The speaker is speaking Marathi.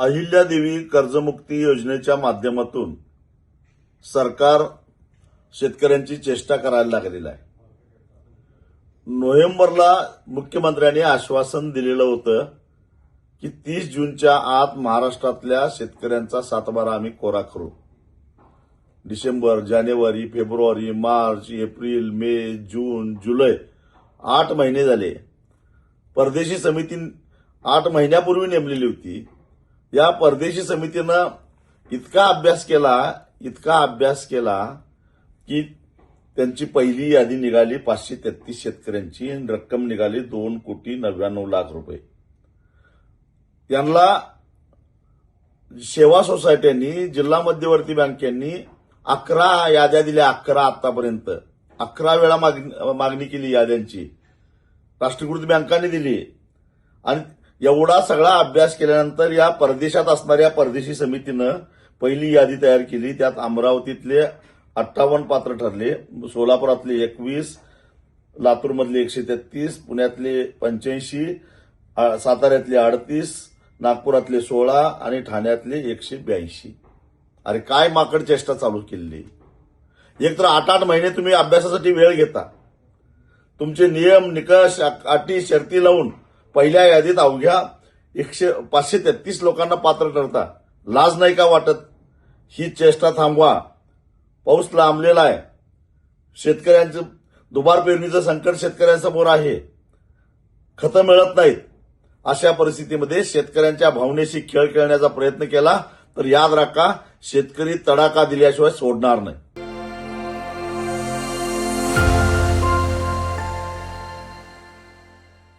अहिल्यादेवी कर्जमुक्ती योजनेच्या माध्यमातून सरकार शेतकऱ्यांची चेष्टा करायला लागलेलं आहे. नोव्हेंबरला मुख्यमंत्र्यांनी आश्वासन दिलेलं होतं की 30 जूनच्या आत महाराष्ट्रातल्या शेतकऱ्यांचा सातबारा आम्ही कोरा करू. डिसेंबर, जानेवारी, फेब्रुवारी, मार्च, एप्रिल, मे, जून, जुलै 8 महिने झाले. परदेशी समिती 8 महिन्यापूर्वी नेमलेली होती. या परदेशी समितीनं इतका अभ्यास केला की त्यांची पहिली यादी निघाली 533 शेतकऱ्यांची आणि रक्कम निघाली 2,99,00,000 रुपये. त्यांना सेवा सोसायट्यांनी, जिल्हा मध्यवर्ती बँकांनी 11 याद्या दिल्या. 11 आतापर्यंत 11 वेळा मागणी केली याद्यांची. राष्ट्रीयकृत बँकांनी दिली. आणि एवढा सगळा अभ्यास केल्यानंतर या परदेशात असणाऱ्या परदेशी समितीनं पहिली यादी तयार केली. त्यात अमरावतीतले 58 पात्र ठरले, सोलापुरातले 21, लातूरमधले 133, पुण्यातले 85, साताऱ्यातले 38, नागपुरातले 16 आणि ठाण्यातले 182. अरे काय माकड चेष्टा चालू केलेली. एकतर 8-8 महिने तुम्ही अभ्यासासाठी वेळ घेता. तुमचे नियम, निकष, अटी, शर्ती लावून पहिल्या यादीत अवघ्या 533 लोकांना पात्र ठरता. लाज नाही का वाटत? ही चेष्टा थांबवा. पाऊस लांबलेला आहे. शेतकऱ्यांचं दुबार पेरणीचं संकट शेतकऱ्यांसमोर आहे. खतं मिळत नाहीत. अशा परिस्थितीमध्ये शेतकऱ्यांच्या भावनेशी खेळ खेळण्याचा प्रयत्न केला तर याद राखा, शेतकरी तडाखा दिल्याशिवाय सोडणार नाही.